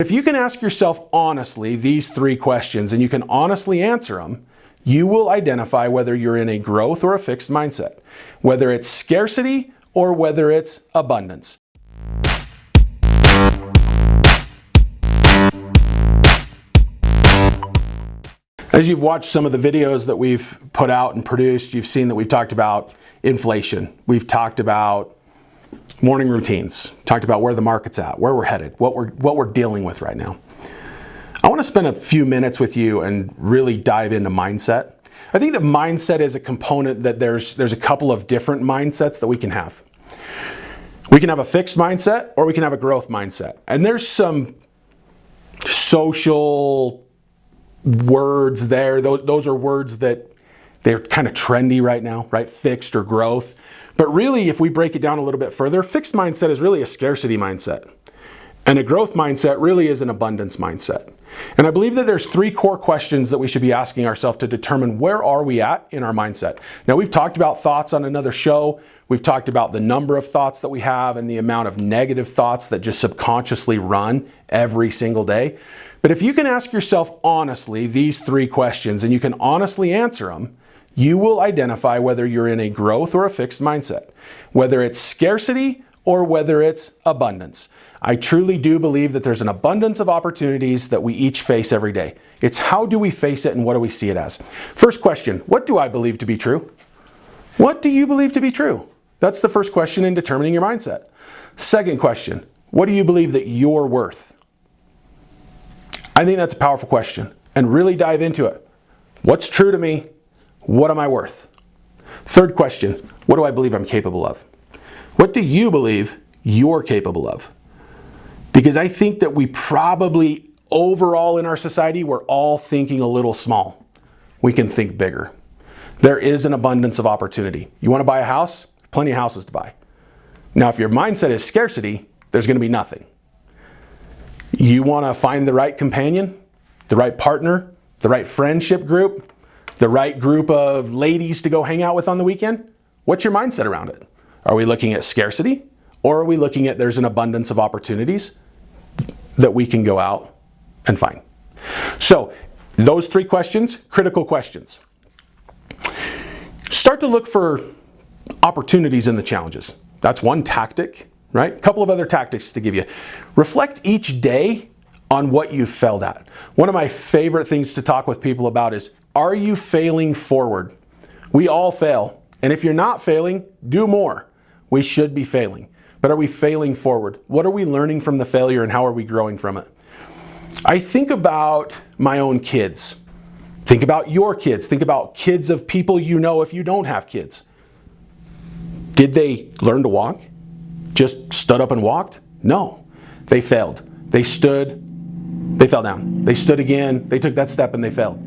If you can ask yourself honestly these three questions and you can honestly answer them, you will identify whether you're in a growth or a fixed mindset, whether it's scarcity or whether it's abundance. As you've watched some of the videos that we've put out and produced, you've seen that we've talked about inflation. We've talked about morning routines, talked about where the market's at, where we're headed, what we're dealing with right now. I want to spend a few minutes with you and really dive into mindset. I think that mindset is a component that there's a couple of different mindsets that we can have. We can have a fixed mindset or we can have a growth mindset. And there's some social words there. Those are words that they're kind of trendy right now, right? Fixed or growth. But really, if we break it down a little bit further, fixed mindset is really a scarcity mindset. And a growth mindset really is an abundance mindset. And I believe that there's three core questions that we should be asking ourselves to determine where are we at in our mindset. Now, we've talked about thoughts on another show. We've talked about the number of thoughts that we have and the amount of negative thoughts that just subconsciously run every single day. But if you can ask yourself honestly these three questions and you can honestly answer them, you will identify whether you're in a growth or a fixed mindset, whether it's scarcity or whether it's abundance. I truly do believe that there's an abundance of opportunities that we each face every day. It's how do we face it and what do we see it as? First question, what do I believe to be true? What do you believe to be true? That's the first question in determining your mindset. Second question, what do you believe that you're worth? I think that's a powerful question, and really dive into it. What's true to me? What am I worth? Third question, what do I believe I'm capable of? What do you believe you're capable of? Because I think that we probably, overall in our society, we're all thinking a little small. We can think bigger. There is an abundance of opportunity. You want to buy a house? Plenty of houses to buy. Now, if your mindset is scarcity, there's going to be nothing. You want to find the right companion, the right partner, the right friendship group, the right group of ladies to go hang out with on the weekend? What's your mindset around it? Are we looking at scarcity? Or are we looking at there's an abundance of opportunities that we can go out and find? So those three questions, critical questions. Start to look for opportunities in the challenges. That's one tactic, right? A couple of other tactics to give you. Reflect each day on what you've failed at. One of my favorite things to talk with people about is, are you failing forward? We all fail. And if you're not failing, do more. We should be failing. But are we failing forward? What are we learning from the failure and how are we growing from it? I think about my own kids. Think about your kids. Think about kids of people you know if you don't have kids. Did they learn to walk? Just stood up and walked? No. They failed. They stood, they fell down. They stood again, they took that step and they failed.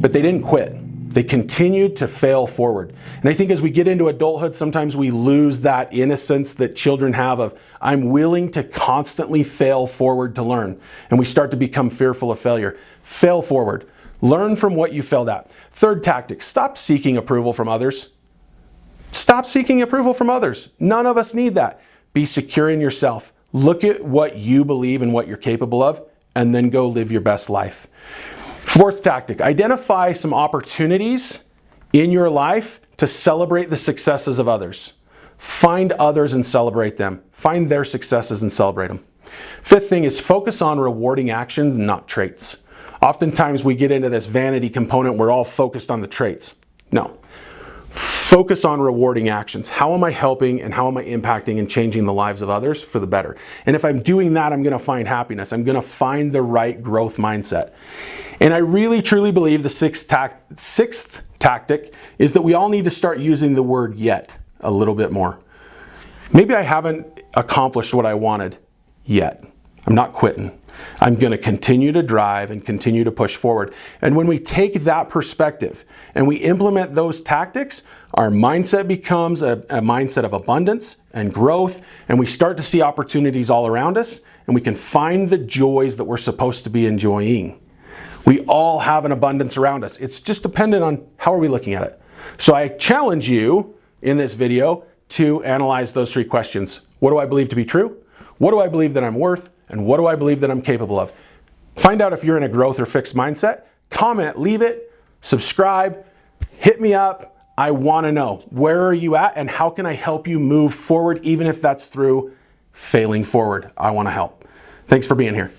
But they didn't quit. They continued to fail forward. And I think as we get into adulthood, sometimes we lose that innocence that children have of, I'm willing to constantly fail forward to learn. And we start to become fearful of failure. Fail forward. Learn from what you failed at. Third tactic, stop seeking approval from others. Stop seeking approval from others. None of us need that. Be secure in yourself. Look at what you believe and what you're capable of, and then go live your best life. Fourth tactic, identify some opportunities in your life to celebrate the successes of others. Find others and celebrate them. Find their successes and celebrate them. Fifth thing is focus on rewarding actions, not traits. Oftentimes we get into this vanity component, we're all focused on the traits. No. Focus on rewarding actions. How am I helping and how am I impacting and changing the lives of others for the better? And if I'm doing that, I'm going to find happiness. I'm going to find the right growth mindset. And I really truly believe the sixth tactic is that we all need to start using the word yet a little bit more. Maybe I haven't accomplished what I wanted yet. I'm not quitting. I'm going to continue to drive and continue to push forward. And when we take that perspective and we implement those tactics, our mindset becomes a mindset of abundance and growth, and we start to see opportunities all around us, and we can find the joys that we're supposed to be enjoying. We all have an abundance around us. It's just dependent on how are we looking at it. So I challenge you in this video to analyze those three questions. What do I believe to be true? What do I believe that I'm worth? and what do I believe that I'm capable of? Find out if you're in a growth or fixed mindset. Comment, leave it, subscribe, hit me up. I want to know, where are you at and how can I help you move forward, even if that's through failing forward? I want to help. Thanks for being here.